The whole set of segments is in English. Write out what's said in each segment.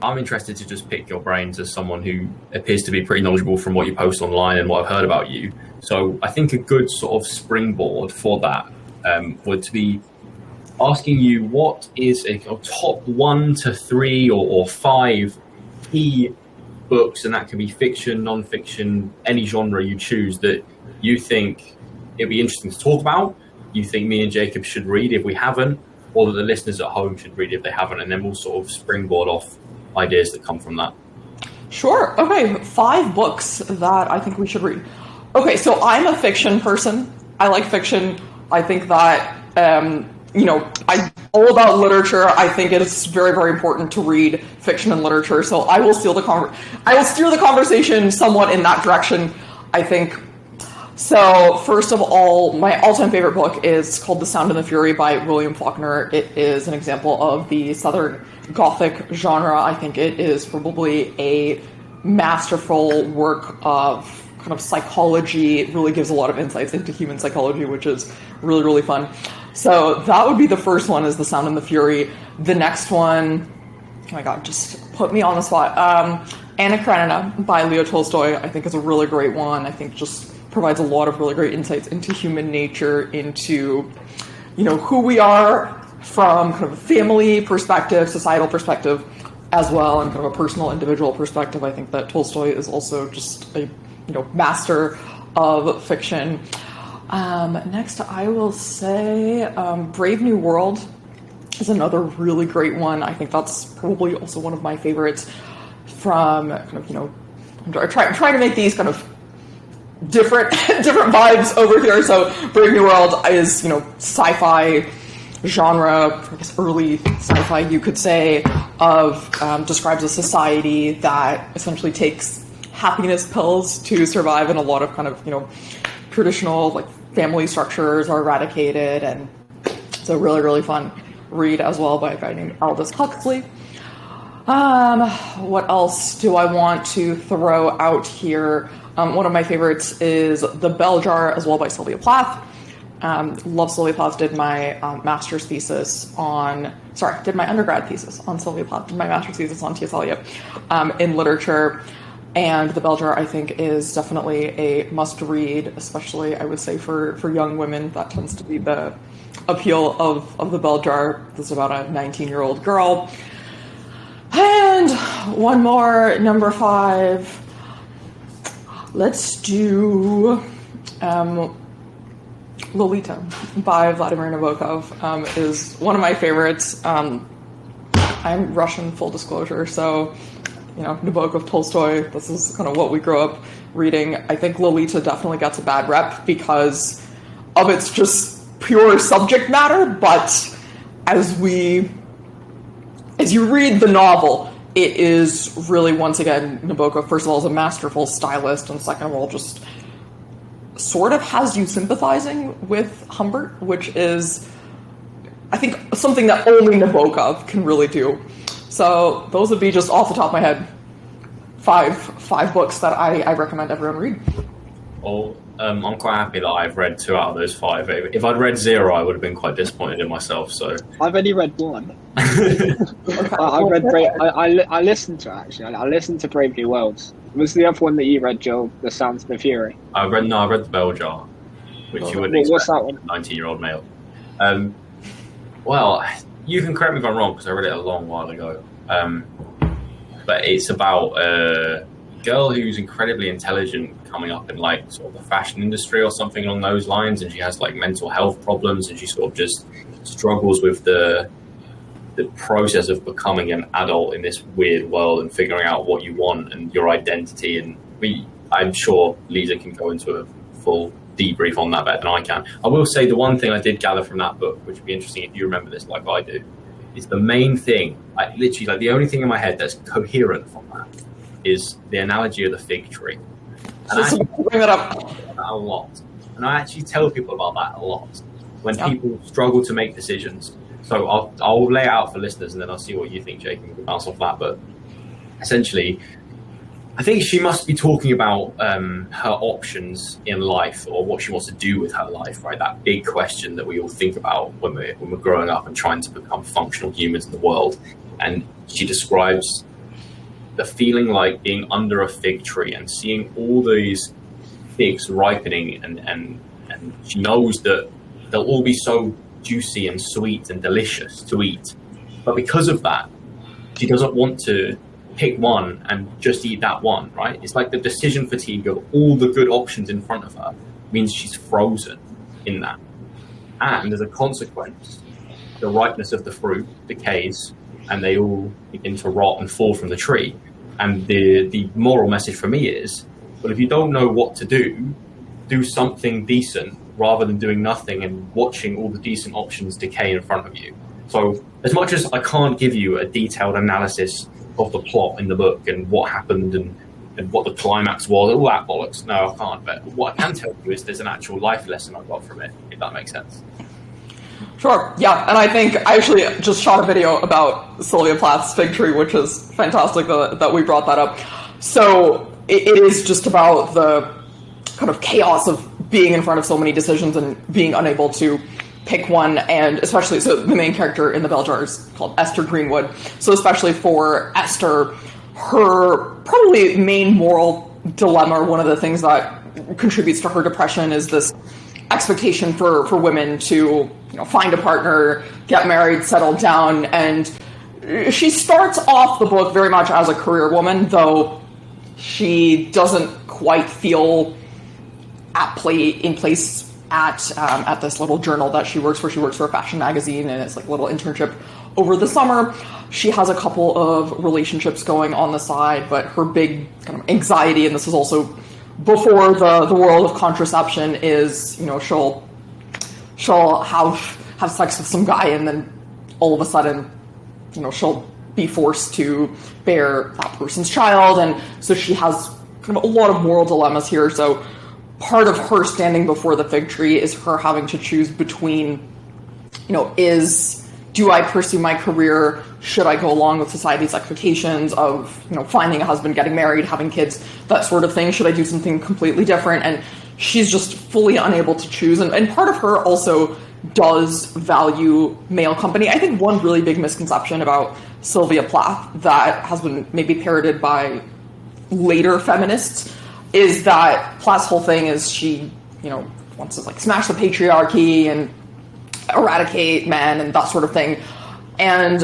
I'm interested to just pick your brains as someone who appears to be pretty knowledgeable from what you post online and what I've heard about you. So I think a good sort of springboard for that would be asking you what is a top 1 to 3 or 5 key books, and that can be fiction, non-fiction, any genre you choose, that you think it'd be interesting to talk about, you think me and Jacob should read if we haven't, or that the listeners at home should read if they haven't, and then we'll sort of springboard off ideas that come from that. Sure. Okay, 5 books that I think we should read. Okay, so I'm a fiction person. I like fiction. I think that, I'm all about literature. I think it is very, very important to read fiction and literature. So I will steer the conversation somewhat in that direction, I think. So first of all, my all-time favorite book is called The Sound and the Fury by William Faulkner. It is an example of the Southern Gothic genre. I think it is probably a masterful work of kind of psychology. It really gives a lot of insights into human psychology, which is really, really fun. So that would be the first one, is The Sound and the Fury. The next one, oh my God, just put me on the spot. Anna Karenina by Leo Tolstoy, I think is a really great one. I think just provides a lot of really great insights into human nature, into, who we are from kind of a family perspective, societal perspective as well, and kind of a personal individual perspective. I think that Tolstoy is also just a, master of fiction. Next, I will say Brave New World is another really great one. I think that's probably also one of my favorites from kind of, I'm trying to make these kind of different vibes over here. So Brave New World is, sci-fi genre, I guess early sci-fi, you could say, of describes a society that essentially takes happiness pills to survive, and a lot of kind of, traditional like family structures are eradicated, and it's a really, really fun read as well by a guy named Aldous Huxley. What else do I want to throw out here? One of my favorites is The Bell Jar, as well, by Sylvia Plath. Love Sylvia Plath. Did my did my undergrad thesis on Sylvia Plath. Did my master's thesis on T.S. Eliot in literature. And The Bell Jar, I think, is definitely a must-read, especially, I would say, for young women. That tends to be the appeal of The Bell Jar. This is about a 19-year-old girl. And one more, number 5. Let's do Lolita by Vladimir Nabokov. Is one of my favorites. I'm Russian, full disclosure, so Nabokov, Tolstoy, this is kind of what we grew up reading. I think Lolita definitely gets a bad rep because of its just pure subject matter, but as you read the novel, it is really, once again, Nabokov, first of all, is a masterful stylist, and second of all, just sort of has you sympathizing with Humbert, which is, I think, something that only Nabokov can really do. So those would be, just off the top of my head, five books that I recommend everyone read. Well, I'm quite happy that I've read 2 out of those 5. If I'd read 0, I would have been quite disappointed in myself. So I've only read 1. Okay. I listened to it, actually. I listened to Brave New Worlds. Was the other one that you read, Joel, The Sound of the Fury? I read The Bell Jar, which you wouldn't expect. What's that one? 19-year-old male. Well, you can correct me if I'm wrong, because I read it a long while ago. But it's about a girl who's incredibly intelligent coming up in like sort of the fashion industry or something along those lines, and she has like mental health problems, and she sort of just struggles with the process of becoming an adult in this weird world and figuring out what you want and your identity. And I'm sure Liza can go into a full debrief on that better than I can. I will say the one thing I did gather from that book, which would be interesting if you remember this like I do, is the main thing, literally like the only thing in my head that's coherent from that is the analogy of the fig tree. And I bring that up a lot. And I actually tell people about that a lot when people struggle to make decisions. So I'll lay it out for listeners, and then I'll see what you think, Jake, and we can bounce off that. But essentially, I think she must be talking about her options in life, or what she wants to do with her life, right? That big question that we all think about when we're growing up and trying to become functional humans in the world. And she describes the feeling like being under a fig tree and seeing all these figs ripening, and she knows that they'll all be so juicy and sweet and delicious to eat. But because of that, she doesn't want to pick one and just eat that one, right? It's like the decision fatigue of all the good options in front of her means she's frozen in that. And as a consequence, the ripeness of the fruit decays and they all begin to rot and fall from the tree. And the moral message for me is, well, if you don't know what to do something decent rather than doing nothing and watching all the decent options decay in front of you. So as much as I can't give you a detailed analysis of the plot in the book and what happened and what the climax was, all that bollocks, no, I can't. But what I can tell you is there's an actual life lesson I got from it, if that makes sense. Sure, yeah, and I think I actually just shot a video about Sylvia Plath's Fig Tree, which is fantastic that we brought that up. So it is just about the kind of chaos of being in front of so many decisions and being unable to pick one, and especially, so the main character in the bell jar is called Esther Greenwood, so especially for Esther, her probably main moral dilemma, one of the things that contributes to her depression, is this expectation for women to, find a partner, get married, settle down, and she starts off the book very much as a career woman, though she doesn't quite feel in place at this little journal that she works for. She works for a fashion magazine, and it's like a little internship over the summer. She has a couple of relationships going on the side, but her big kind of anxiety, and this is also before the world of contraception, is, she'll have sex with some guy, and then all of a sudden, she'll be forced to bear that person's child, and so she has kind of a lot of moral dilemmas here. So part of her standing before the fig tree is her having to choose between, do I pursue my career? Should I go along with society's expectations of, finding a husband, getting married, having kids, that sort of thing? Should I do something completely different? And she's just fully unable to choose. And part of her also does value male company. I think one really big misconception about Sylvia Plath that has been maybe parroted by later feminists is that Plath's whole thing is she, wants to smash the patriarchy and eradicate men and that sort of thing. And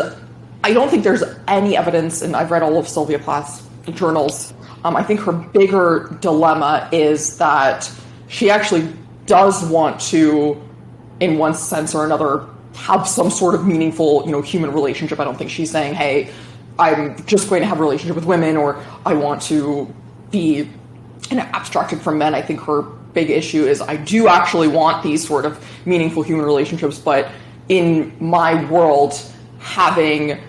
I don't think there's any evidence, and I've read all of Sylvia Plath's journals. I think her bigger dilemma is that she actually does want to, in one sense or another, have some sort of meaningful, human relationship. I don't think she's saying, hey, I'm just going to have a relationship with women, or I want to be abstracted from men. I think her big issue is, I do actually want these sort of meaningful human relationships, but in my world, having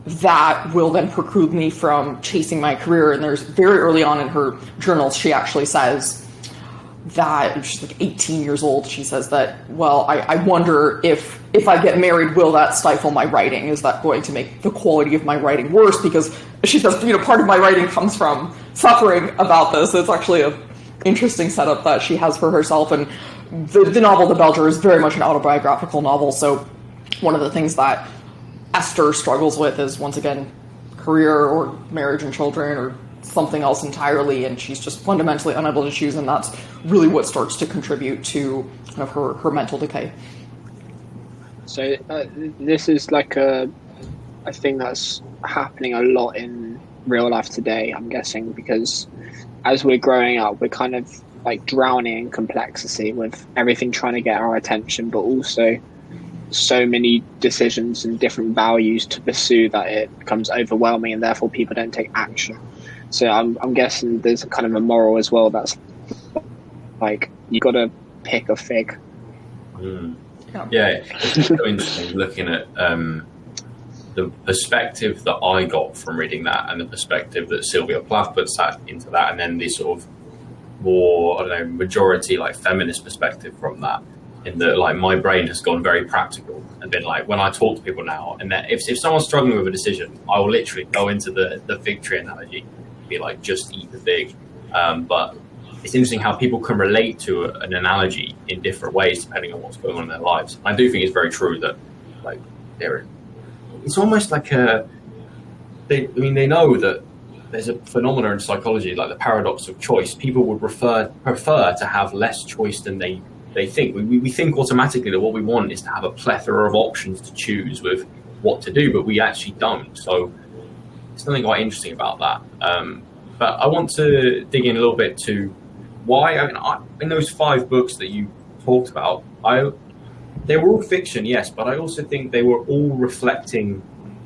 that will then preclude me from chasing my career. And there's very early on in her journals, she actually says that, she's 18 years old, she says that, well, I wonder if I get married, will that stifle my writing? Is that going to make the quality of my writing worse? Because she says, part of my writing comes from suffering about this. It's actually an interesting setup that she has for herself. And the novel The Bell Jar is very much an autobiographical novel. So one of the things that Esther struggles with is, once again, career or marriage and children or something else entirely, and she's just fundamentally unable to choose, and that's really what starts to contribute to kind of her mental decay. So this is a thing that's happening a lot in real life today, I'm guessing, because as we're growing up, we're kind of drowning in complexity with everything trying to get our attention, but also so many decisions and different values to pursue that it becomes overwhelming, and therefore people don't take action. So I'm guessing there's a kind of a moral as well that's you got to pick a fig. Yeah, it's so interesting looking at the perspective that I got from reading that, and the perspective that Sylvia Plath puts into that, and then the sort of more, majority feminist perspective from that. In that, my brain has gone very practical and been when I talk to people now, and that if someone's struggling with a decision, I will literally go into the fig tree analogy, be just eat the fig. But it's interesting how people can relate to an analogy in different ways depending on what's going on in their lives. I do think it's very true that it's almost they know that there's a phenomenon in psychology like the paradox of choice. People would prefer to have less choice than they think. We think automatically that what we want is to have a plethora of options to choose with what to do, but we actually don't. So there's something quite interesting about that. But I want to dig in a little bit to why, in those 5 books that you talked about, they were all fiction, yes, but I also think they were all reflecting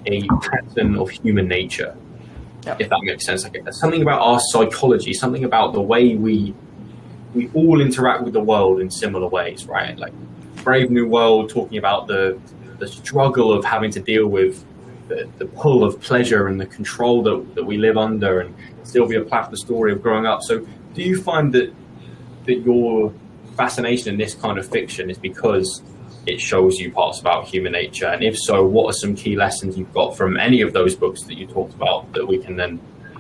a pattern of human nature. Yep. If that makes sense. Like, something about our psychology, something about the way we all interact with the world in similar ways, right? Like Brave New World, talking about the struggle of having to deal with the pull of pleasure and the control that we live under, and Sylvia Plath, the story of growing up. So do you find that your fascination in this kind of fiction is because it shows you parts about human nature? And if so, what are some key lessons you've got from any of those books that you talked about that we can then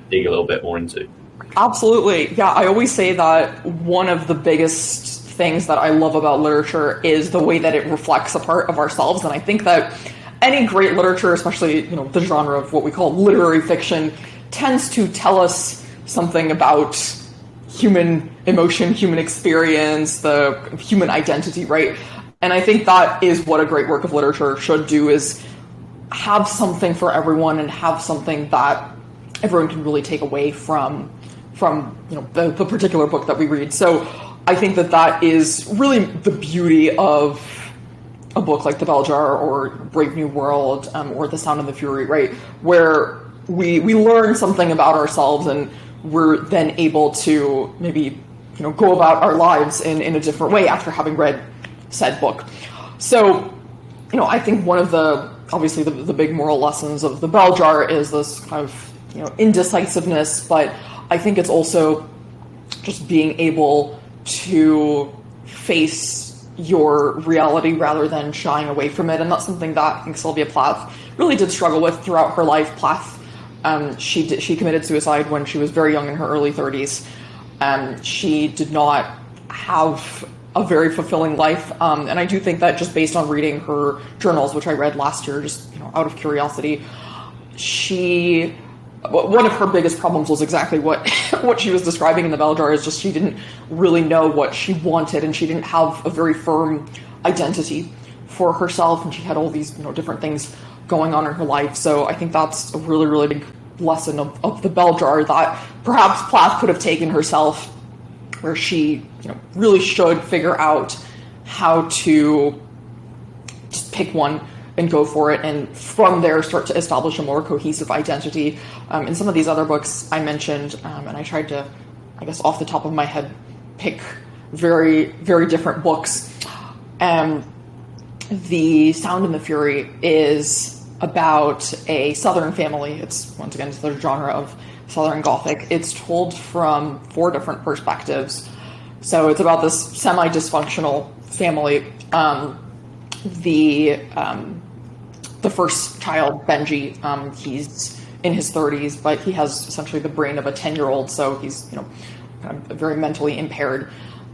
dig a little bit more into? Absolutely. Yeah, I always say that one of the biggest things that I love about literature is the way that it reflects a part of ourselves. And I think that any great literature, especially, the genre of what we call literary fiction, tends to tell us something about human emotion, human experience, the human identity, right? And I think that is what a great work of literature should do, is have something for everyone and have something that everyone can really take away from the particular book that we read. So I think that is really the beauty of a book like The Bell Jar or Brave New World, or The Sound and the Fury, right? Where we learn something about ourselves, and we're then able to maybe go about our lives in a different way after having read said book. So, I think one of obviously the big moral lessons of The Bell Jar is this kind of, indecisiveness, but I think it's also just being able to face your reality rather than shying away from it. And that's something that I think Sylvia Plath really did struggle with throughout her life. Plath, she committed suicide when she was very young, in her early 30s. She did not have a very fulfilling life. And I do think that just based on reading her journals, which I read last year, just out of curiosity, one of her biggest problems was exactly what she was describing in The Bell Jar, is just she didn't really know what she wanted, and she didn't have a very firm identity for herself, and she had all these different things going on in her life. So I think that's a really, really big lesson of The Bell Jar that perhaps Plath could have taken herself, where she really should figure out how to just pick one and go for it, and from there start to establish a more cohesive identity. In some of these other books I mentioned, and I tried to, I guess off the top of my head, pick very, very different books. The Sound and the Fury is about a Southern family. It's, once again, the genre of Southern Gothic. It's told from 4 different perspectives. So it's about this semi-dysfunctional family. The first child, Benji, he's in his 30s, but he has essentially the brain of a 10-year-old, so he's, kind of very mentally impaired.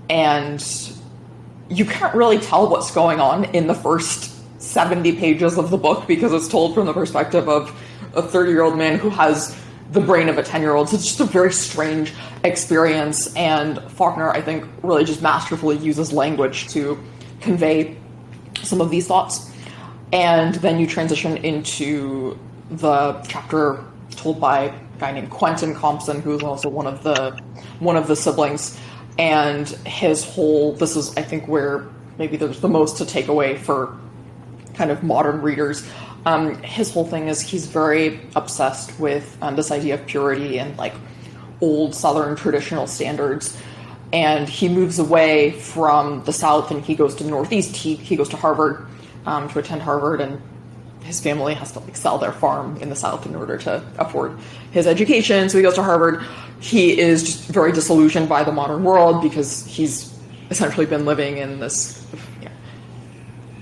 And you can't really tell what's going on in the first 70 pages of the book, because it's told from the perspective of a 30-year-old man who has the brain of a 10-year-old. So it's just a very strange experience, and Faulkner, I think, really just masterfully uses language to convey some of these thoughts. And then you transition into the chapter told by a guy named Quentin Compson, who is also one of the siblings. And this is, I think, where maybe there's the most to take away for kind of modern readers. His whole thing is he's very obsessed with this idea of purity and like old Southern traditional standards. And he moves away from the South and he goes to the Northeast. He goes to Harvard to attend Harvard, and his family has to sell their farm in the South in order to afford his education. So he goes to Harvard. He is just very disillusioned by the modern world because he's essentially been living in this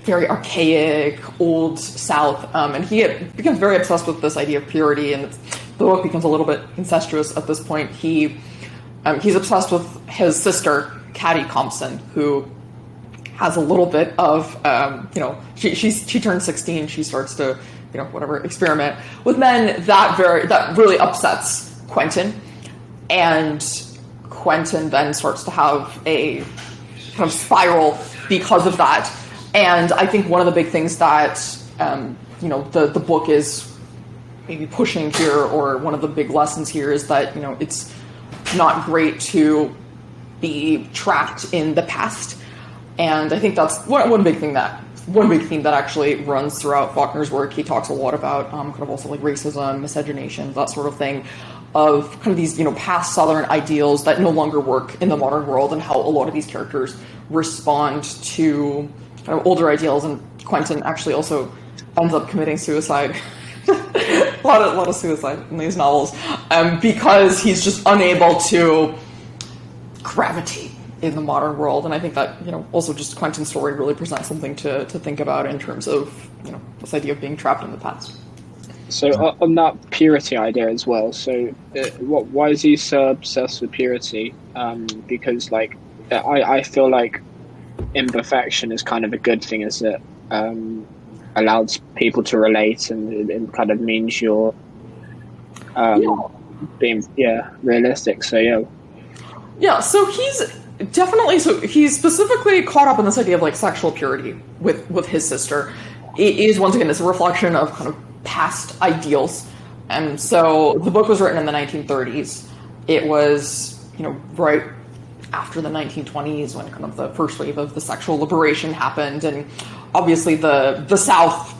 very archaic old South, and he becomes very obsessed with this idea of purity, and the book becomes a little bit incestuous at this point. He's obsessed with his sister, Caddy Compson, who has a little bit of, she turns 16, she starts to, experiment with men. That really upsets Quentin, and Quentin then starts to have a kind of spiral because of that. And I think one of the big things that the book is maybe pushing here, or one of the big lessons here, is that it's not great to be trapped in the past. And I think that's one big theme that actually runs throughout Faulkner's work. He talks a lot about kind of also like racism, miscegenation, that sort of thing, of kind of these past Southern ideals that no longer work in the modern world, and how a lot of these characters respond to kind of older ideals. And Quentin actually also ends up committing suicide. a lot of suicide in these novels, because he's just unable to gravitate in the modern world. And I think that also just Quentin's story really presents something to think about in terms of this idea of being trapped in the past. So on that purity idea as well, so why is he so obsessed with purity? Because I feel like imperfection is kind of a good thing, as it allows people to relate, and it kind of means you're being realistic. So so he's specifically caught up in this idea of like sexual purity with his sister. It is, once again, it's a reflection of kind of past ideals. And so the book was written in the 1930s. It was right after the 1920s, when kind of the first wave of the sexual liberation happened. And obviously the South,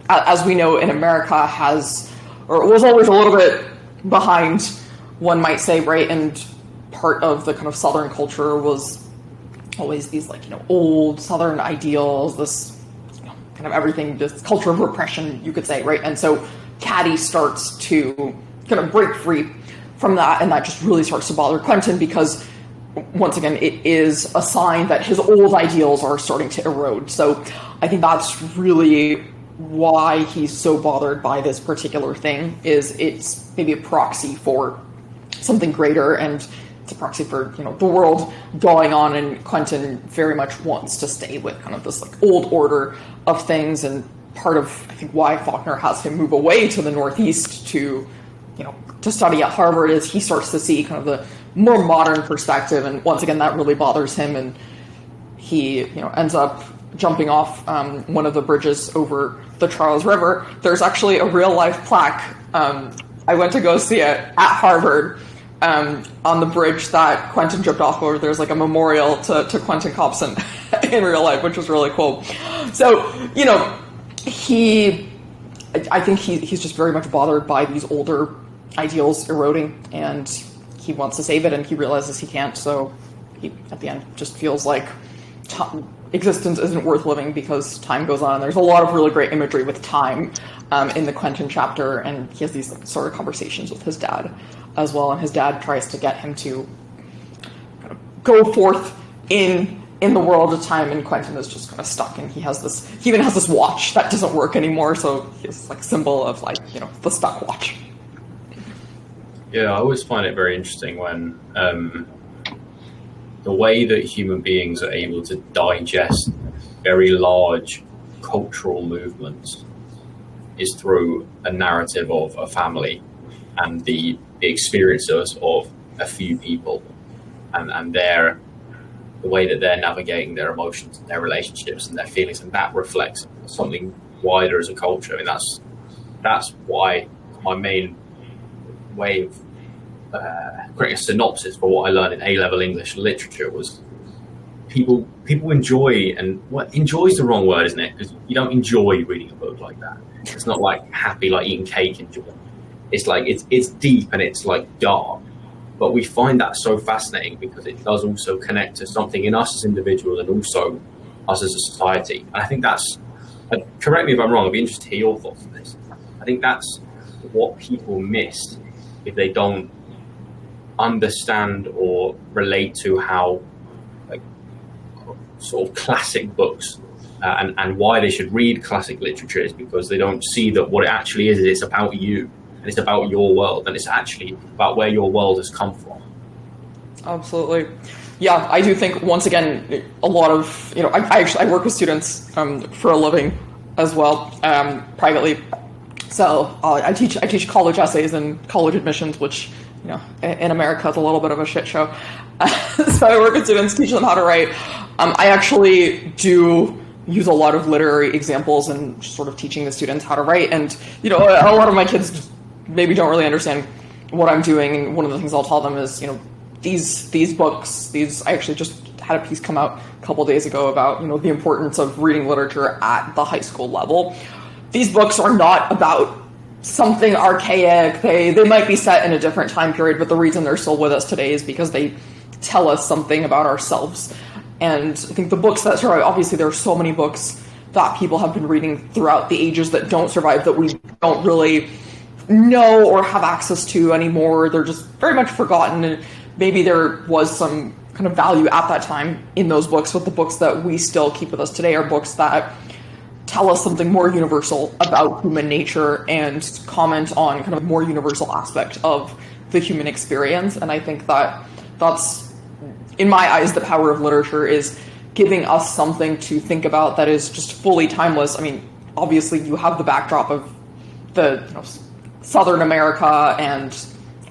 as we know in America, was always a little bit behind, one might say, right? And part of the kind of Southern culture was always these old Southern ideals, this kind of everything, this culture of repression, you could say, right? And so Caddy starts to kind of break free from that, and that just really starts to bother Quentin, because once again, it is a sign that his old ideals are starting to erode. So I think that's really why he's so bothered by this particular thing, is it's maybe a proxy for something greater, and it's a proxy for the world going on, and Quentin very much wants to stay with kind of this old order of things. And part of, I think, why Faulkner has him move away to the Northeast to study at Harvard is he starts to see kind of the more modern perspective, and once again that really bothers him, and he ends up jumping off one of the bridges over the Charles River. There's actually a real life plaque. I went to go see it at Harvard. On the bridge that Quentin jumped off over, there's a memorial to Quentin Compson in real life, which was really cool. So, I think he's just very much bothered by these older ideals eroding, and he wants to save it, and he realizes he can't. So he, at the end, just feels like existence isn't worth living because time goes on. And there's a lot of really great imagery with time in the Quentin chapter, and he has these sort of conversations with his dad as well, and his dad tries to get him to kind of go forth in the world of time, and Quentin is just kind of stuck, and he even has this watch that doesn't work anymore, so he's symbol of the stuck watch. Yeah, I always find it very interesting when the way that human beings are able to digest very large cultural movements is through a narrative of a family and the experiences of a few people, and the way that they're navigating their emotions and their relationships and their feelings, and that reflects something wider as a culture. I mean, that's why my main way of creating a synopsis for what I learned in A-level English literature was people enjoy, and what enjoy is the wrong word, isn't it? Because you don't enjoy reading a book like that. It's not like happy, like eating cake enjoy. It's it's deep and it's dark, but we find that so fascinating because it does also connect to something in us as individuals and also us as a society. And I think that's, correct me if I'm wrong, I'd be interested to hear your thoughts on this. I think that's what people miss if they don't understand or relate to how sort of classic books and why they should read classic literature, is because they don't see that what it actually is it's about you. And it's about your world, and it's actually about where your world has come from. Absolutely. Yeah, I do think, once again, a lot of, I work with students for a living as well, privately. So I teach college essays and college admissions, which, you know, in America is a little bit of a shit show. So I work with students, teach them how to write. I actually do use a lot of literary examples and sort of teaching the students how to write. And, you know, a lot of my kids maybe don't really understand what I'm doing. And one of the things I'll tell them is, you know, these books, I actually just had a piece come out a couple days ago about, you know, the importance of reading literature at the high school level. These books are not about something archaic. They might be set in a different time period, but the reason they're still with us today is because they tell us something about ourselves. And I think the books that survive, obviously there are so many books that people have been reading throughout the ages that don't survive, that we don't really know or have access to anymore. They're just very much forgotten. And maybe there was some kind of value at that time in those books, but the books that we still keep with us today are books that tell us something more universal about human nature and comment on kind of a more universal aspect of the human experience. And I think that that's, in my eyes, the power of literature is giving us something to think about that is just fully timeless. I mean, obviously you have the backdrop of the, you know, Southern America and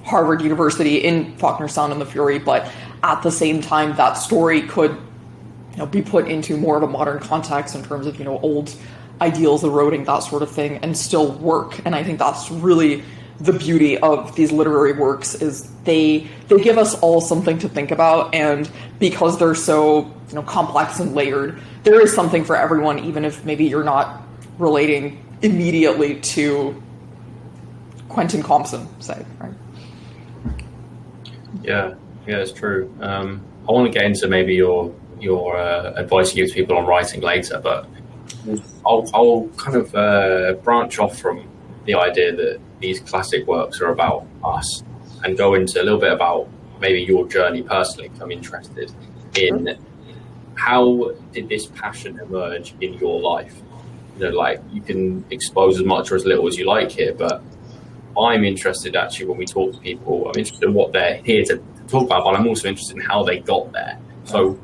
Harvard University in Faulkner Sound and the Fury, but at the same time, that story could, you know, be put into more of a modern context in terms of, you know, old ideals eroding, that sort of thing, and still work. And I think that's really the beauty of these literary works, is they give us all something to think about, and because they're so, you know, complex and layered, there is something for everyone, even if maybe you're not relating immediately to Quentin Compson, say, right? Yeah, it's true. I want to get into maybe your advice you give to people on writing later, but I'll kind of branch off from the idea that these classic works are about us and go into a little bit about maybe your journey personally. I'm interested in how did this passion emerge in your life? You know, like, you can expose as much or as little as you like here, but I'm interested actually when we talk to people, I'm interested in what they're here to talk about, but I'm also interested in how they got there. So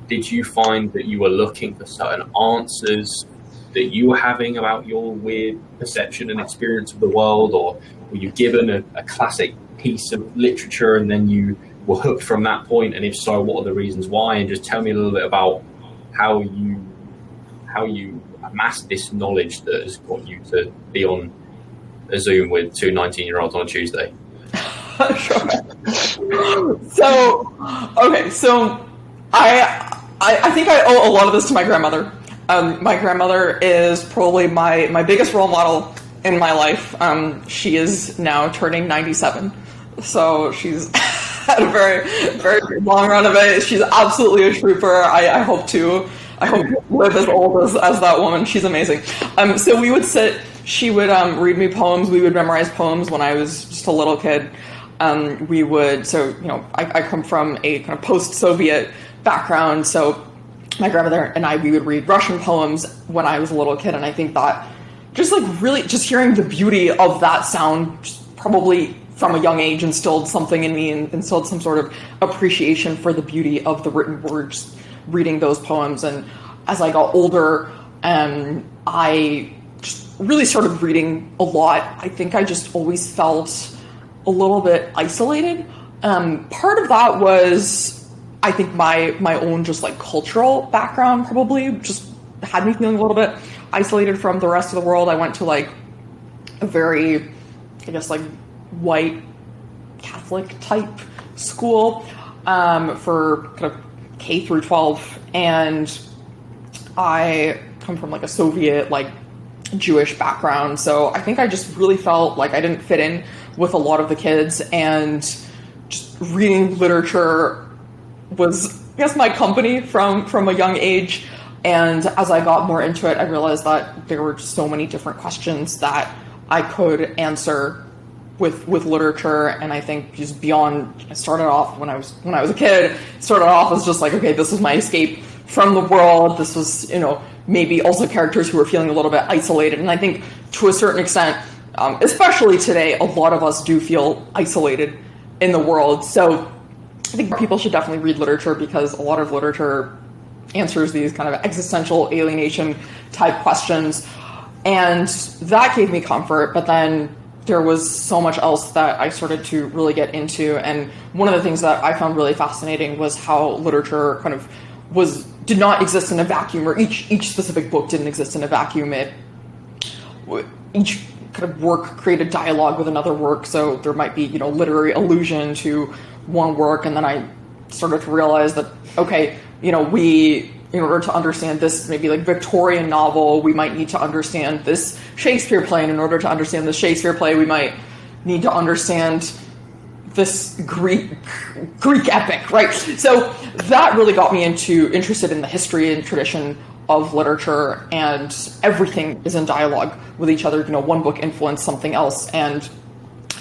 did you find that you were looking for certain answers that you were having about your weird perception and experience of the world, or were you given a classic piece of literature and then you were hooked from that point? And if so, what are the reasons why? And just tell me a little bit about how you amassed this knowledge that has got you to be on a Zoom with two 19-year-olds on a Tuesday. Sure. So I think I owe a lot of this to my grandmother. My grandmother is probably my biggest role model in my life. She is now turning 97, so she's had a very, very long run of it. She's absolutely a trooper. I hope to live as old as that woman. She's amazing. So we would sit. She would read me poems. We would memorize poems when I was just a little kid. We would. So, you know, I come from a kind of post-Soviet background, so my grandmother and we would read Russian poems when I was a little kid, and I think that just like really just hearing the beauty of that sound probably from a young age instilled something in me and instilled some sort of appreciation for the beauty of the written words, reading those poems. And as I got older, I just really started reading a lot. I think I just always felt a little bit isolated. Part of that was, I think, my own just like cultural background probably just had me feeling a little bit isolated from the rest of the world. I went to like a very, I guess, like white Catholic type school for kind of K through 12, and I come from like a Soviet like Jewish background, so I think I just really felt like I didn't fit in with a lot of the kids, and just reading literature was, I guess, my company from a young age. And as I got more into it, I realized that there were just so many different questions that I could answer with literature. And I think just beyond, I started off when I was a kid, started off as just like, okay, this is my escape from the world. This was, you know, maybe also characters who were feeling a little bit isolated. And I think to a certain extent, especially today, a lot of us do feel isolated in the world. So I think people should definitely read literature, because a lot of literature answers these kind of existential alienation type questions. And that gave me comfort, but then there was so much else that I started to really get into. And one of the things that I found really fascinating was how literature kind of did not exist in a vacuum, or each specific book didn't exist in a vacuum. Each kind of work created dialogue with another work, so there might be, literary allusion to one work, and then I started to realize that, okay, in order to understand this maybe like Victorian novel, we might need to understand this Shakespeare play, and in order to understand the Shakespeare play, we might need to understand this Greek epic, right? So that really got me interested in the history and tradition of literature, and everything is in dialogue with each other. One book influenced something else, and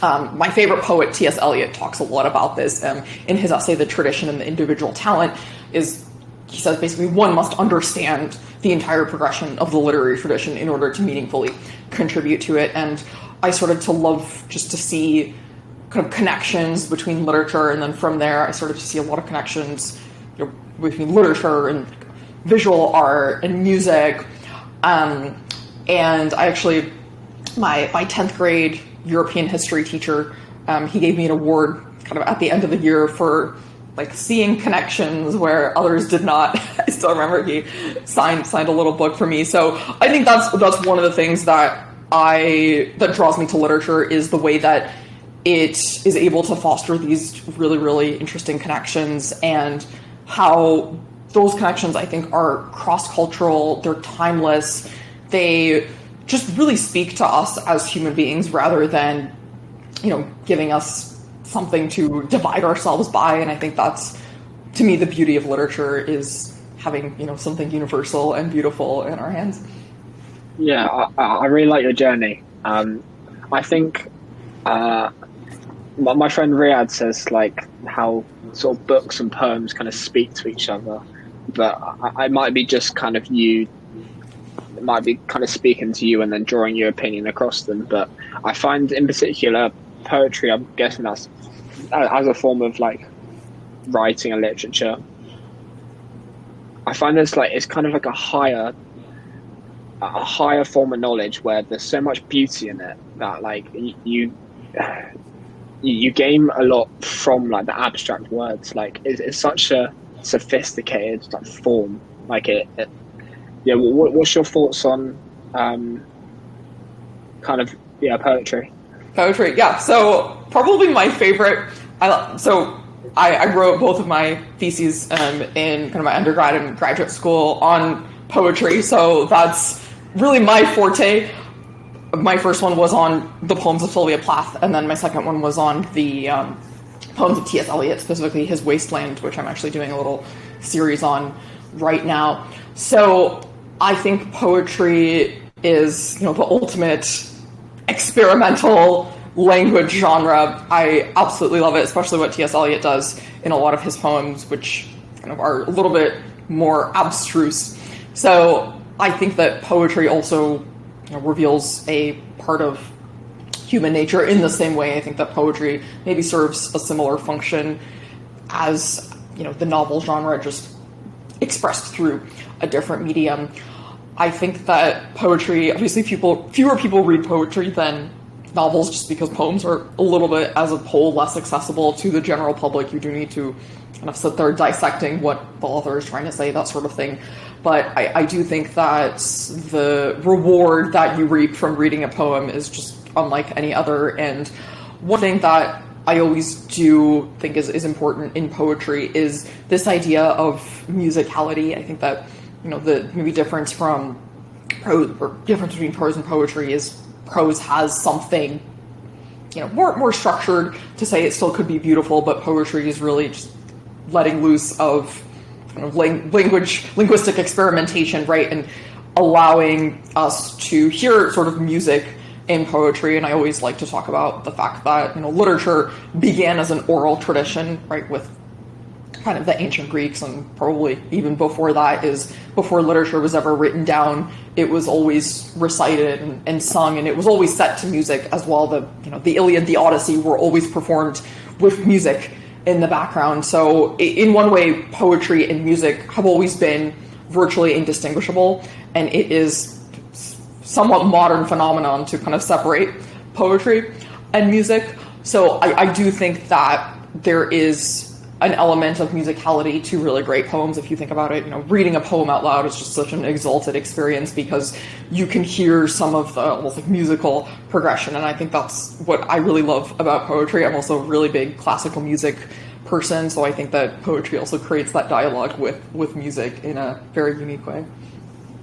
my favorite poet, T.S. Eliot, talks a lot about this in his essay, The Tradition and the Individual Talent. He says basically one must understand the entire progression of the literary tradition in order to meaningfully contribute to it. And I started to love just to see kind of connections between literature, and then from there I started to see a lot of connections between literature and visual art and music. And I actually, my 10th grade European history teacher, he gave me an award kind of at the end of the year for like seeing connections where others did not. I still remember he signed a little book for me. So I think that's one of the things that draws me to literature, is the way that it is able to foster these really, really interesting connections, and how those connections, I think, are cross-cultural, they're timeless, they just really speak to us as human beings rather than, giving us something to divide ourselves by. And I think that's, to me, the beauty of literature, is having, something universal and beautiful in our hands. Yeah, I really like your journey. I think my friend Riyadh says like how sort of books and poems kind of speak to each other, but I might be just kind of it might be kind of speaking to you and then drawing your opinion across them. But I find in particular poetry, I'm guessing that's as a form of like writing and literature, I find it's kind of like a higher form of knowledge where there's so much beauty in it that like you gain a lot from like the abstract words. Like it's such a sophisticated like form. Like what's your thoughts on poetry? Poetry, yeah. So probably my favorite. I wrote both of my theses in kind of my undergrad and graduate school on poetry. So that's really my forte. My first one was on the poems of Sylvia Plath, and then my second one was on the poems of T.S. Eliot, specifically his Wasteland, which I'm actually doing a little series on right now. So I think poetry is, the ultimate experimental language genre. I absolutely love it, especially what T.S. Eliot does in a lot of his poems, which kind of are a little bit more abstruse. So I think that poetry also reveals a part of human nature in the same way. I think that poetry maybe serves a similar function as, the novel genre, just expressed through a different medium. I think that poetry, obviously fewer people read poetry than novels, just because poems are a little bit, as a whole, less accessible to the general public. You do need to kind of sit there dissecting what the author is trying to say, that sort of thing. But I do think that the reward that you reap from reading a poem is just unlike any other. And one thing that I always do think is important in poetry is this idea of musicality. I think that, the maybe difference from prose, or difference between prose and poetry, is prose has something, more structured to say it still could be beautiful, but poetry is really just letting loose of kind of linguistic experimentation, right? And allowing us to hear sort of music in poetry. And I always like to talk about the fact that, literature began as an oral tradition, right, with kind of the ancient Greeks, and probably even before that, is before literature was ever written down, it was always recited and sung, and it was always set to music as well. The Iliad, the Odyssey were always performed with music in the background. So in one way, poetry and music have always been virtually indistinguishable, and it is somewhat modern phenomenon to kind of separate poetry and music. So I do think that there is an element of musicality to really great poems. If you think about it, reading a poem out loud is just such an exalted experience because you can hear some of the almost like musical progression. And I think that's what I really love about poetry. I'm also a really big classical music person, so I think that poetry also creates that dialogue with music in a very unique way.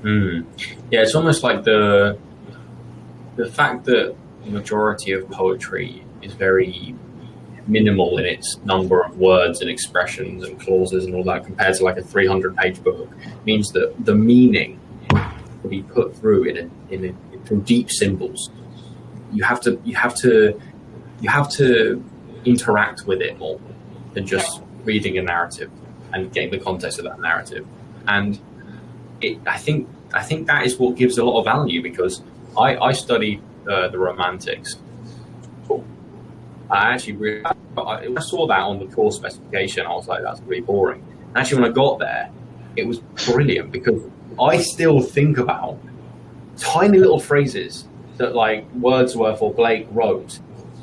Yeah, it's almost like the fact that the majority of poetry is very minimal in its number of words and expressions and clauses and all that compared to like a 300-page book means that the meaning will be put through through deep symbols. You have to interact with it more than just reading a narrative and getting the context of that narrative. And I think that is what gives a lot of value, because I studied the Romantics. I saw that on the course specification. I was like, that's really boring. And actually, when I got there, it was brilliant, because I still think about tiny little phrases that like Wordsworth or Blake wrote,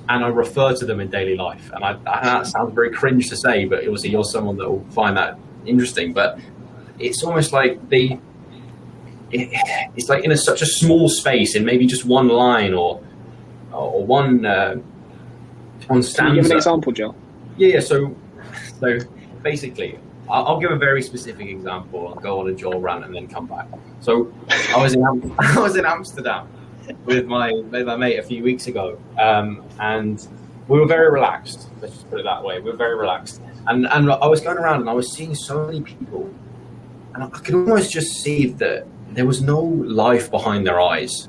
and I refer to them in daily life. And that sounds very cringe to say, but obviously you're someone that will find that interesting. But it's almost like it's like in such a small space, in maybe just one line or one stanza. Can you give an example, Joe? Yeah. So basically, I'll give a very specific example. I'll go on a Joel rant and then come back. So I was in Amsterdam with my mate a few weeks ago, and we were very relaxed. Let's just put it that way. We were very relaxed, and I was going around and I was seeing so many people, and I could almost just see that there was no life behind their eyes.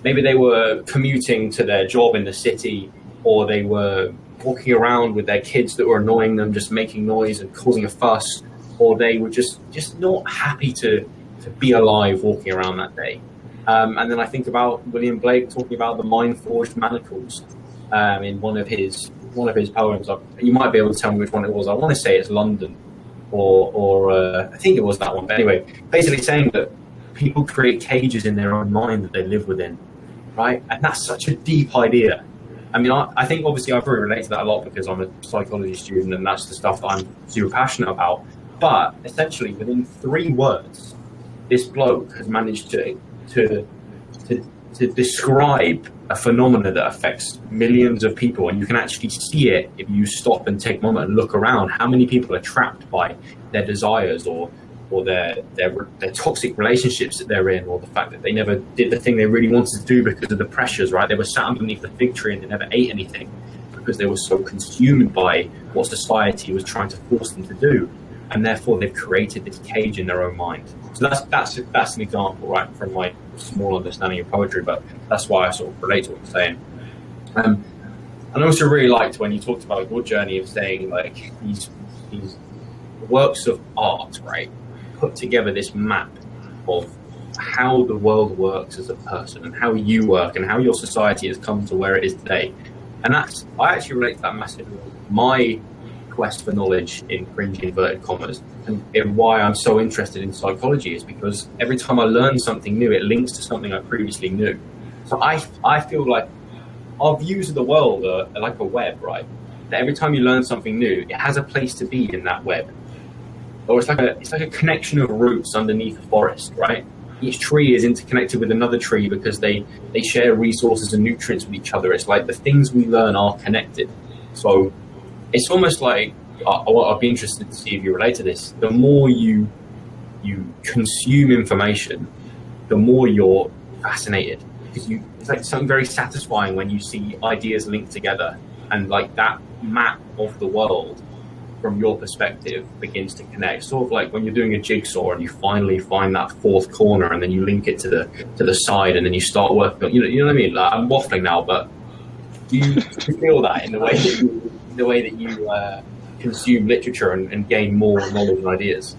Maybe they were commuting to their job in the city, or they were walking around with their kids that were annoying them, just making noise and causing a fuss, or they were just not happy to be alive walking around that day. And then I think about William Blake talking about the mind-forged manacles in one of his poems. You might be able to tell me which one it was. I want to say it's London, or I think it was that one. But anyway, basically saying that people create cages in their own mind that they live within, right? And that's such a deep idea. I mean, I think obviously I probably relate to that a lot because I'm a psychology student and that's the stuff that I'm super passionate about. But essentially, within 3 words, this bloke has managed to describe a phenomena that affects millions of people, and you can actually see it if you stop and take a moment and look around. How many people are trapped by their desires or their toxic relationships that they're in, or the fact that they never did the thing they really wanted to do because of the pressures, right? They were sat underneath the fig tree and they never ate anything because they were so consumed by what society was trying to force them to do. And therefore they've created this cage in their own mind. So that's an example, right, from my small understanding of poetry, but that's why I sort of relate to what you're saying. And I also really liked when you talked about your journey of saying like these works of art, right, put together this map of how the world works as a person and how you work and how your society has come to where it is today. And I actually relate to that massively. My quest for knowledge, in cringy inverted commas, and why I'm so interested in psychology is because every time I learn something new, it links to something I previously knew. So I feel like our views of the world are like a web, right? That every time you learn something new, it has a place to be in that web. Or it's like a connection of roots underneath a forest, right? Each tree is interconnected with another tree because they share resources and nutrients with each other. It's like the things we learn are connected. So it's almost like, I'd be interested to see if you relate to this. The more you consume information, the more you're fascinated, because it's like something very satisfying when you see ideas linked together, and like that map of the world from your perspective begins to connect. Sort of like when you're doing a jigsaw and you finally find that 4th corner, and then you link it to the side, and then you start working on, you know what I mean? Like, I'm waffling now, but do you feel that in the way that you consume literature and gain more knowledge and ideas?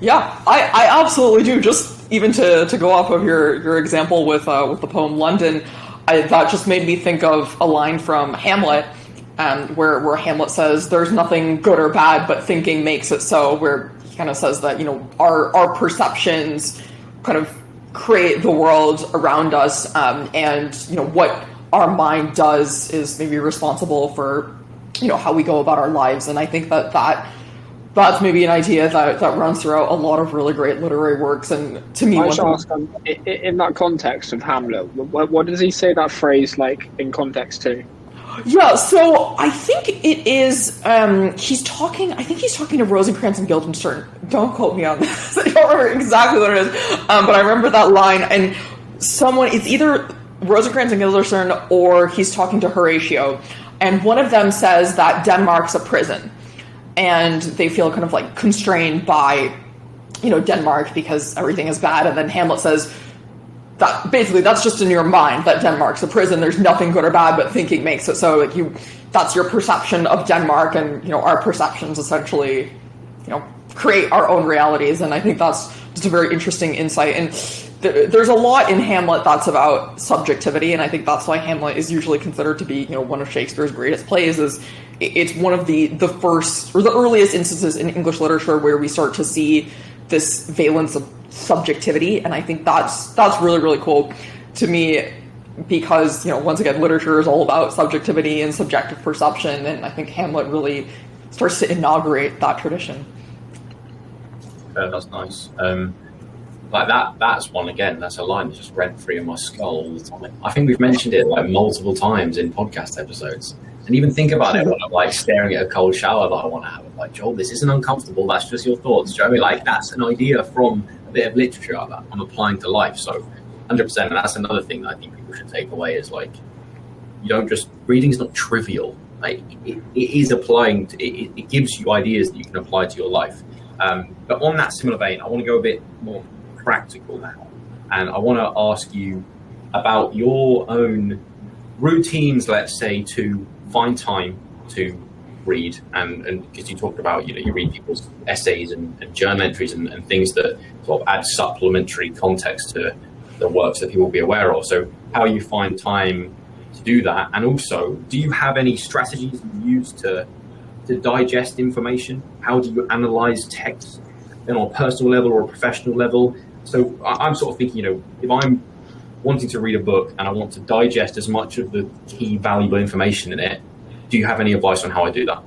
Yeah, I absolutely do. Just even to go off of your example with the poem London, that just made me think of a line from Hamlet, where Hamlet says, "There's nothing good or bad, but thinking makes it so." Where he kind of says that our perceptions kind of create the world around us, and what our mind does is maybe responsible for how we go about our lives. And I think that's maybe an idea that runs throughout a lot of really great literary works. And to me, I should ask, in that context of Hamlet, what does he say that phrase like in context to? Yeah, so I think it is, he's talking to Rosencrantz and Guildenstern. Don't quote me on this. I don't remember exactly what it is, but I remember that line, and it's either Rosencrantz and Guildenstern or he's talking to Horatio, and one of them says that Denmark's a prison, and they feel kind of like constrained by, Denmark because everything is bad, and then Hamlet says, that basically that's just in your mind that Denmark's a prison. There's nothing good or bad, but thinking makes it so. That's your perception of Denmark, and our perceptions essentially, create our own realities. And I think that's just a very interesting insight. And there's a lot in Hamlet that's about subjectivity, and I think that's why Hamlet is usually considered to be one of Shakespeare's greatest plays. Is it's one of the first or the earliest instances in English literature where we start to see this valence of subjectivity, and I think that's really, really cool to me, because once again, literature is all about subjectivity and subjective perception, and I think Hamlet really starts to inaugurate that tradition. That's nice. Like that's one, again, that's a line that's just rent free in my skull all the time. I think we've mentioned it like multiple times in podcast episodes. And even think about it when I'm like staring at a cold shower that I want to have. I'm like, Joel, this isn't uncomfortable. That's just your thoughts. Do you know what I mean? Like, that's an idea from a bit of literature that I'm applying to life. So 100%. And that's another thing that I think people should take away is like, reading is not trivial. Like, it is applying to, it gives you ideas that you can apply to your life. But on that similar vein, I want to go a bit more practical now. And I want to ask you about your own routines, let's say, to find time to read, and because you talked about you read people's essays and journal entries and things that sort of add supplementary context to the works that people will be aware of. So how you find time to do that, and also do you have any strategies you use to digest information? How do you analyze text on a personal level or a professional level? So I'm sort of thinking, if I'm wanting to read a book and I want to digest as much of the key valuable information in it, do you have any advice on how I do that?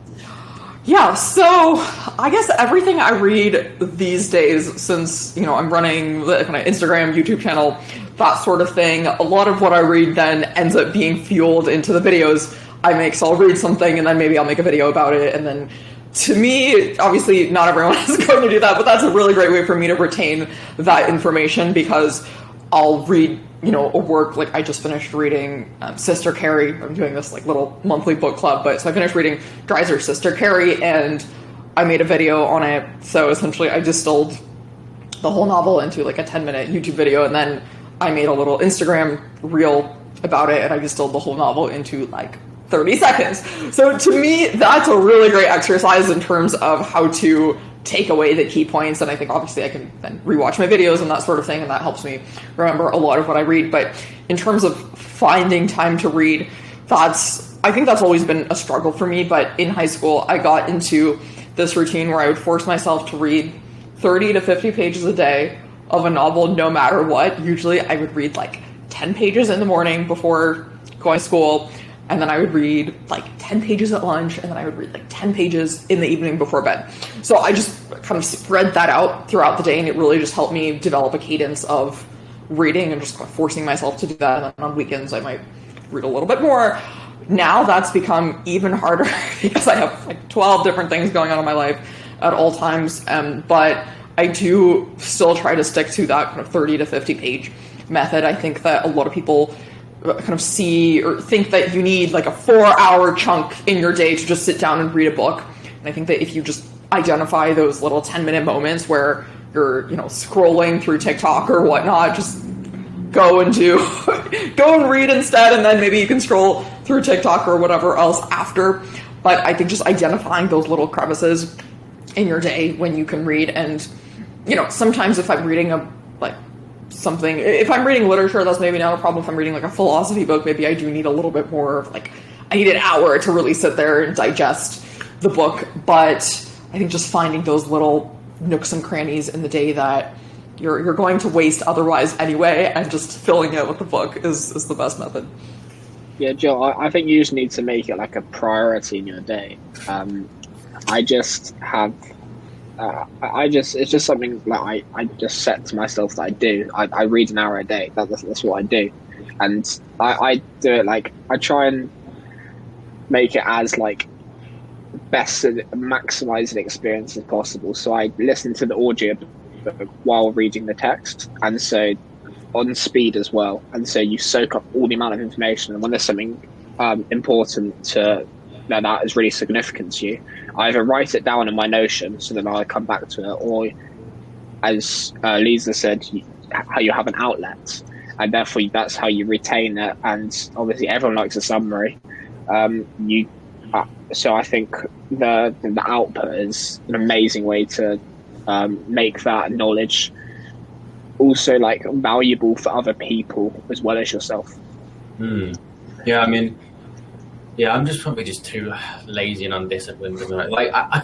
Yeah, so I guess everything I read these days, since, I'm running the kind of Instagram, YouTube channel, that sort of thing, a lot of what I read then ends up being fueled into the videos I make. So I'll read something and then maybe I'll make a video about it. And then to me, obviously not everyone is going to do that, but that's a really great way for me to retain that information, because I'll read a work, like I just finished reading Sister Carrie. I'm doing this like little monthly book club, but so I finished reading Dreiser's Sister Carrie, and I made a video on it. So essentially I distilled the whole novel into like a 10-minute YouTube video, and then I made a little Instagram reel about it, and I distilled the whole novel into like 30 seconds. So to me, that's a really great exercise in terms of how to take away the key points, and I think obviously I can then rewatch my videos and that sort of thing, and that helps me remember a lot of what I read. But in terms of finding time to read, I think that's always been a struggle for me. But in high school, I got into this routine where I would force myself to read 30 to 50 pages a day of a novel, no matter what. Usually I would read like 10 pages in the morning before going to school, and then I would read like 10 pages at lunch, and then I would read like 10 pages in the evening before bed. So I just kind of spread that out throughout the day, and it really just helped me develop a cadence of reading and just kind of forcing myself to do that. And then on weekends, I might read a little bit more. Now that's become even harder because I have like 12 different things going on in my life at all times. But I do still try to stick to that kind of 30 to 50 page method. I think that a lot of people kind of see or think that you need like a 4-hour chunk in your day to just sit down and read a book. And I think that if you just identify those little 10-minute moments where you're, scrolling through TikTok or whatnot, just go and read instead, and then maybe you can scroll through TikTok or whatever else after. But I think just identifying those little crevices in your day when you can read, and sometimes if I'm reading if I'm reading literature, that's maybe not a problem. If I'm reading like a philosophy book, maybe I do need a little bit more of I need an hour to really sit there and digest the book. But I think just finding those little nooks and crannies in the day that you're going to waste otherwise anyway, and just filling it with the book is the best method. Yeah, Joe, I think you just need to make it like a priority in your day. I just have, it's just something like I just set to myself that I do. I read an hour a day. That's what I do. And I do it like, I try and make it as like best and maximize the experience as possible. So I listen to the audio while reading the text. And so on speed as well, and so you soak up all the amount of information, and when there's something important that is really significant to you, I either write it down in my Notion so that I'll come back to it, or as Liza said, how you have an outlet, and therefore that's how you retain it. And obviously everyone likes a summary. So I think the output is an amazing way to make that knowledge also like valuable for other people as well as yourself. Yeah, I mean, I'm just probably just too lazy and undisciplined. Like I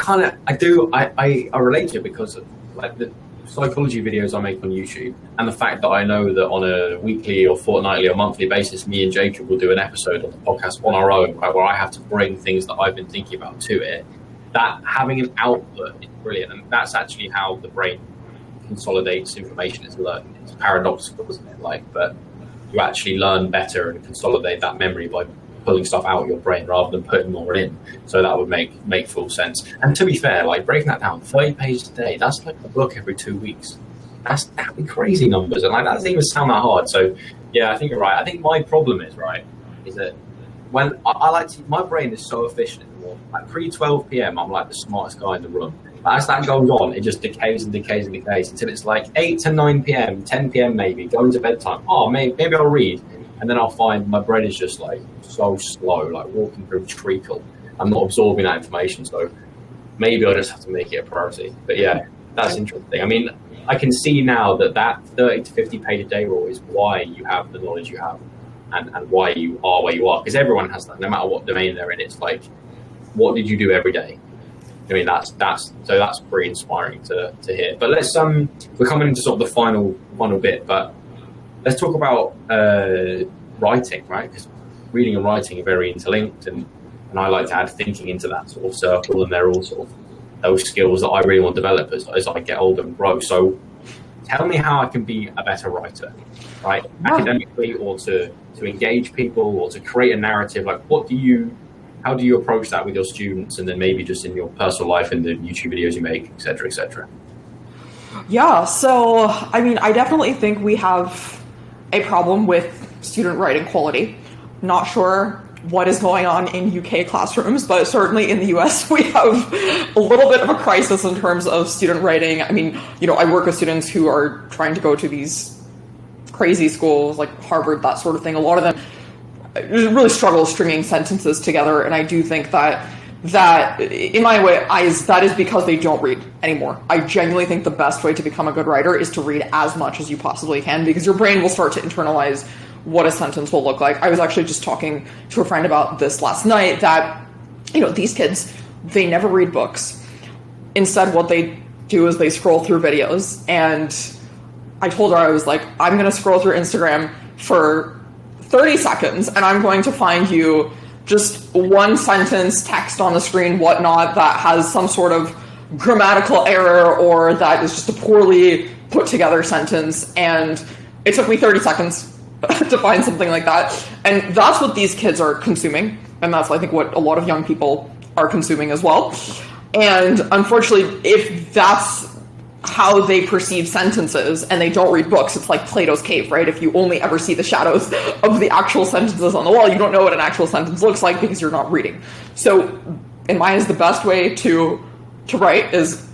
relate to it because of like the psychology videos I make on YouTube, and the fact that I know that on a weekly or fortnightly or monthly basis, me and Jacob will do an episode of the podcast on our own, right, where I have to bring things that I've been thinking about to it. That having an output is brilliant, and that's actually how the brain consolidates information. It's learned. It's paradoxical, isn't it? Like, but you actually learn better and consolidate that memory by pulling stuff out of your brain rather than putting more in. So that would make full sense. And to be fair, like breaking that down, 30 pages a day, that's like a book every 2 weeks. That'd be crazy numbers, and like that doesn't even sound that hard. So yeah, I think you're right. I think my problem is that when I like to, my brain is so efficient in the morning. Like pre 12 p.m, I'm like the smartest guy in the room. But as that goes on, it just decays and decays and decays until it's like 8 to 9 p.m, 10 p.m. maybe, going to bedtime. Oh, maybe I'll read. And then I'll find my brain is just like so slow, like walking through treacle. I'm not absorbing that information, so maybe I'll just have to make it a priority. But yeah, that's interesting. I mean, I can see now that 30 to 50 page a day rule is why you have the knowledge you have, and why you are where you are. Because everyone has that, no matter what domain they're in. It's like, what did you do every day? I mean, that's pretty inspiring to hear. But let's we're coming into sort of the final bit, but let's talk about writing, right? Because reading and writing are very interlinked, and I like to add thinking into that sort of circle, and they're all sort of those skills that I really want to develop as I get older and grow. So tell me how I can be a better writer, right? Academically, or to engage people, or to create a narrative. Like, how do you approach that with your students, and then maybe just in your personal life and the YouTube videos you make, et cetera, et cetera? Yeah, so, I mean, I definitely think we have a problem with student writing quality. Not sure what is going on in UK classrooms, but certainly in the US, we have a little bit of a crisis in terms of student writing. I mean, I work with students who are trying to go to these crazy schools like Harvard, that sort of thing. A lot of them really struggle stringing sentences together, and I do think that in my eyes, that is because they don't read anymore. I genuinely think the best way to become a good writer is to read as much as you possibly can, because your brain will start to internalize what a sentence will look like. I was actually just talking to a friend about this last night, that these kids, they never read books. Instead, what they do is they scroll through videos, and I told her, I was like, I'm going to scroll through Instagram for 30 seconds, and I'm going to find you just one sentence, text on the screen, whatnot, that has some sort of grammatical error, or that is just a poorly put together sentence. And it took me 30 seconds to find something like that. And that's what these kids are consuming. And that's, I think, what a lot of young people are consuming as well. And unfortunately, if that's how they perceive sentences and they don't read books, it's like Plato's cave, right? If you only ever see the shadows of the actual sentences on the wall, you don't know what an actual sentence looks like because you're not reading. So in my eyes, the best way to write is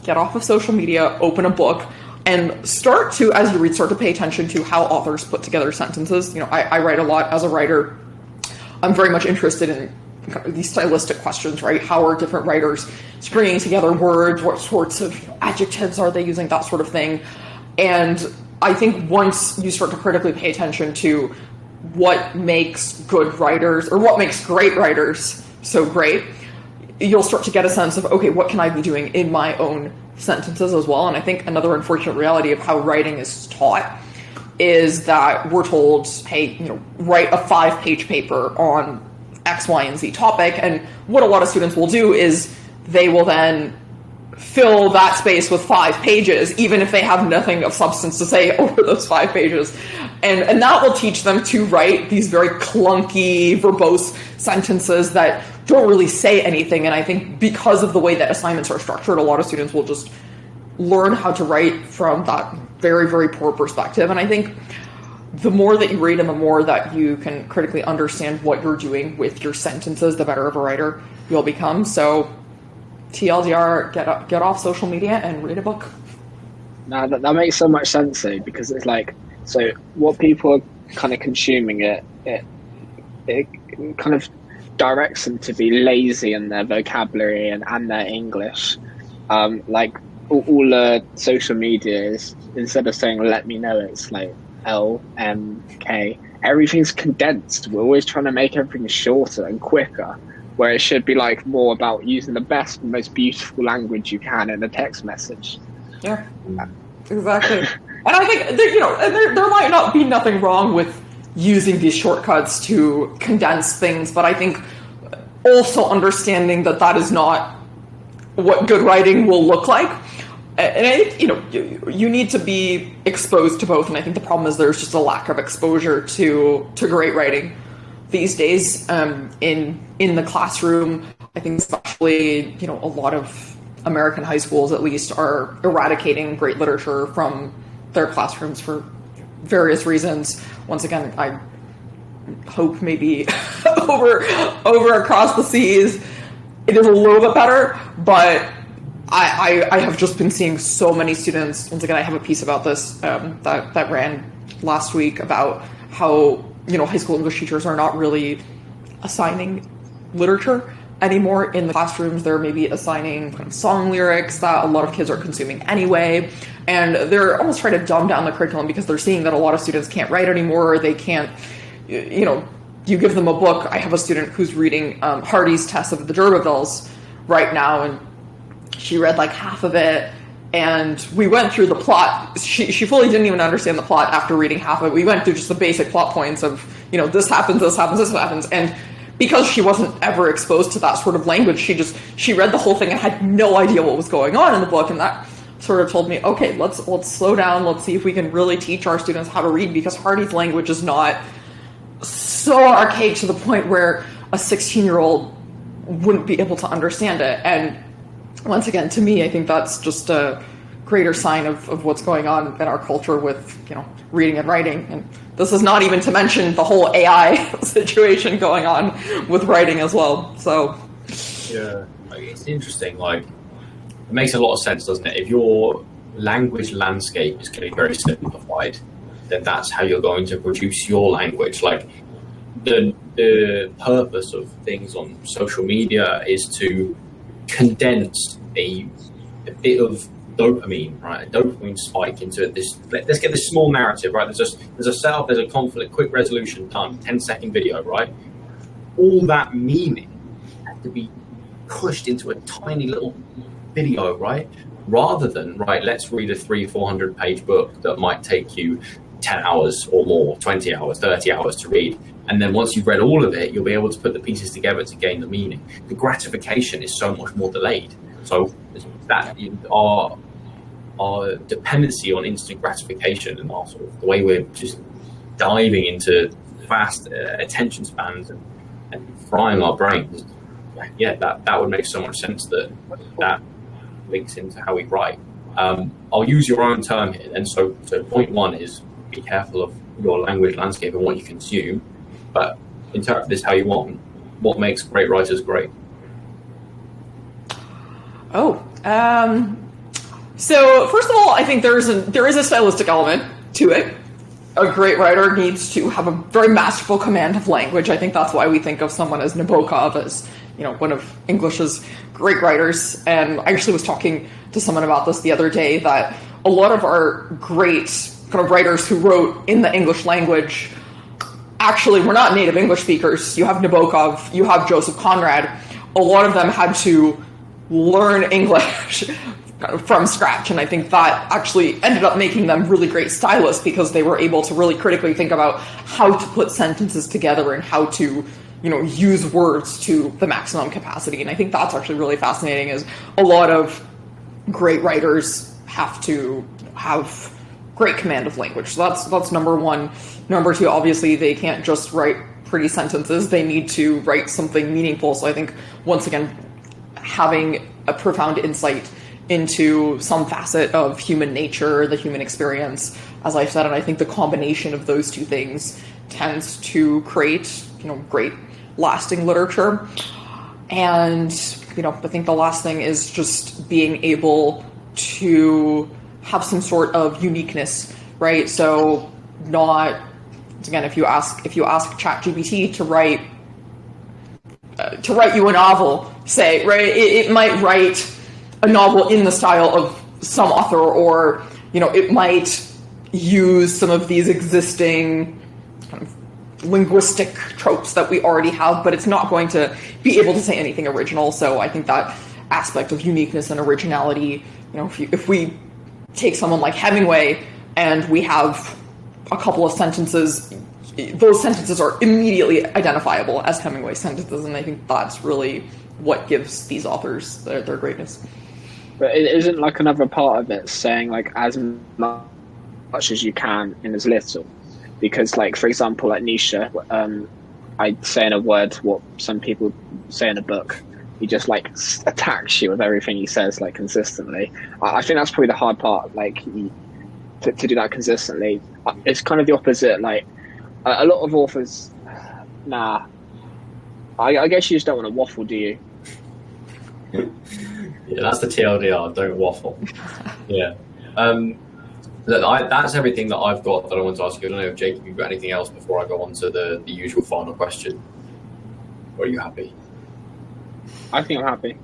get off of social media, open a book, and start to pay attention to how authors put together sentences. I write a lot as a writer. I'm very much interested in these stylistic questions, right? How are different writers stringing together words? What sorts of adjectives are they using? That sort of thing. And I think once you start to critically pay attention to what makes good writers, or what makes great writers so great, you'll start to get a sense of, okay, what can I be doing in my own sentences as well. And I think another unfortunate reality of how writing is taught is that we're told, hey, write a 5-page paper on X, Y, and Z topic. And what a lot of students will do is they will then fill that space with 5 pages, even if they have nothing of substance to say over those 5 pages. And that will teach them to write these very clunky, verbose sentences that don't really say anything. And I think because of the way that assignments are structured, a lot of students will just learn how to write from that very, very poor perspective. And I think the more that you read and the more that you can critically understand what you're doing with your sentences, the better of a writer you'll become. So TLDR, get off social media and read a book. Now that makes so much sense though, because it's like, so what people are kind of consuming it kind of directs them to be lazy in their vocabulary and their English. Like all social media is, instead of saying let me know, it's like LMK. Everything's condensed. We're always trying to make everything shorter and quicker, where it should be like more about using the best and most beautiful language you can in a text message. Yeah, exactly. And I think there might not be nothing wrong with using these shortcuts to condense things, but I think also understanding that that is not what good writing will look like. And I think, you need to be exposed to both. And I think the problem is there's just a lack of exposure to great writing these days in the classroom. I think especially, a lot of American high schools at least are eradicating great literature from their classrooms for various reasons. Once again, I hope maybe over across the seas it is a little bit better, but I have just been seeing so many students. Once again, I have a piece about this that ran last week about how high school English teachers are not really assigning literature anymore in the classrooms. They're maybe assigning kind of song lyrics that a lot of kids are consuming anyway, and they're almost trying to dumb down the curriculum because they're seeing that a lot of students can't write anymore. Or they can't, you give them a book. I have a student who's reading Hardy's Test of the D'Urbervilles right now, and she read like half of it, and we went through the plot. She fully didn't even understand the plot after reading half of it. We went through just the basic plot points of, this happens, this happens, this happens. And because she wasn't ever exposed to that sort of language, she read the whole thing and had no idea what was going on in the book. And that sort of told me, okay, let's slow down. Let's see if we can really teach our students how to read, because Hardy's language is not so archaic to the point where a 16-year-old wouldn't be able to understand it. And once again, to me, I think that's just a greater sign of what's going on in our culture with, reading and writing. And this is not even to mention the whole AI situation going on with writing as well. So, yeah, it's interesting. Like, it makes a lot of sense, doesn't it? If your language landscape is getting very simplified, then that's how you're going to produce your language. Like, the purpose of things on social media is to condense a bit of dopamine, right? A dopamine spike into this. Let's get this small narrative, right? There's a setup, there's a conflict, quick resolution, done. 10-second video, right? All that meaning has to be pushed into a tiny little video, right? Rather than, right, let's read a 300-400 page book that might take you 10 hours or more, 20 hours, 30 hours to read. And then once you've read all of it, you'll be able to put the pieces together to gain the meaning. The gratification is so much more delayed. So that our dependency on instant gratification and our sort of the way we're just diving into fast attention spans and frying our brains, yeah, that would make so much sense that links into how we write. I'll use your own term here. And so point one is be careful of your language landscape and what you consume, but interpret this how you want. What makes great writers great? So first of all, I think there is a stylistic element to it. A great writer needs to have a very masterful command of language. I think that's why we think of someone as Nabokov as, one of English's great writers. And I actually was talking to someone about this the other day, that a lot of our great kind of writers who wrote in the English language actually were not native English speakers. You have Nabokov, you have Joseph Conrad. A lot of them had to learn English kind of from scratch. And I think that actually ended up making them really great stylists, because they were able to really critically think about how to put sentences together and how to, use words to the maximum capacity. And I think that's actually really fascinating, is a lot of great writers have to have great command of language. So that's number one. Number two, obviously, they can't just write pretty sentences. They need to write something meaningful. So I think, once again, having a profound insight into some facet of human nature, the human experience, as I've said, and I think the combination of those two things tends to create, great lasting literature. And, I think the last thing is just being able to have some sort of uniqueness, right? So not, again, if you ask ChatGPT to write you a novel, say, right, it might write a novel in the style of some author, or, it might use some of these existing kind of linguistic tropes that we already have, but it's not going to be able to say anything original. So I think that aspect of uniqueness and originality, if we take someone like Hemingway and we have a couple of sentences, those sentences are immediately identifiable as Hemingway sentences, and I think that's really what gives these authors their greatness. But it isn't like another part of it saying like as much as you can in as little, because like, for example, like Nietzsche, I say in a word what some people say in a book. He just like attacks you with everything he says, like, consistently. I think that's probably the hard part, like, to do that consistently. It's kind of the opposite. Like, a lot of authors, I guess you just don't want to waffle, do you? Yeah, that's the TLDR. Don't waffle. Yeah. That's everything that I've got that I want to ask you. I don't know if Jacob, you've got anything else before I go on to the usual final question. Or are you happy? I think I'm happy.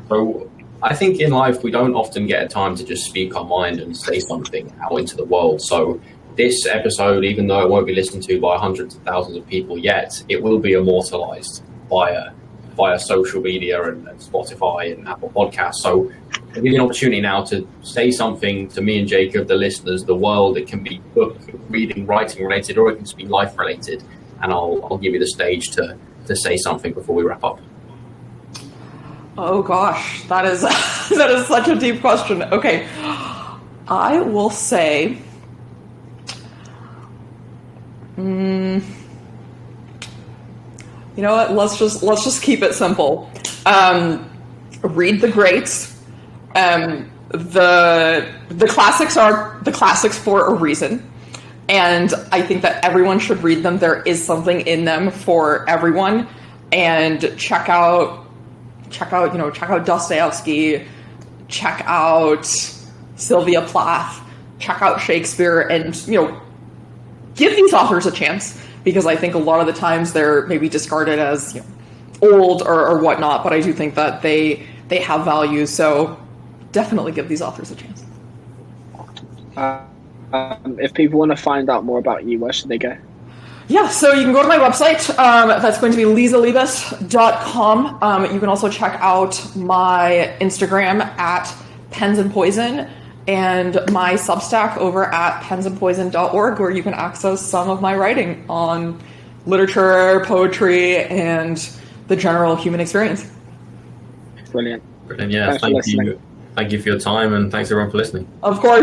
So I think in life we don't often get a time to just speak our mind and say something out into the world. So this episode, even though it won't be listened to by hundreds of thousands of people yet, it will be immortalized via social media and Spotify and Apple Podcasts. So I'll give you an opportunity now to say something to me and Jacob, the listeners, the world. It can be book, reading, writing related, or it can just be life related. And I'll give you the stage to say something before we wrap up. Oh gosh, that is such a deep question. Okay, I will say, you know what? Let's just keep it simple. Read the greats. The classics are the classics for a reason, and I think that everyone should read them. There is something in them for everyone, and check out Dostoevsky, check out Sylvia Plath, check out Shakespeare, and give these authors a chance, because I think a lot of the times they're maybe discarded as old or whatnot, but I do think that they have value. So definitely give these authors a chance. If people want to find out more about you, where should they go? Yeah, so you can go to my website. That's going to be lizalibes.com. You can also check out my Instagram at Pens and Poison, and my Substack over at pensandpoison.org, where you can access some of my writing on literature, poetry, and the general human experience. Brilliant. Yeah, thank you. Thank you for your time, and thanks everyone for listening. Of course.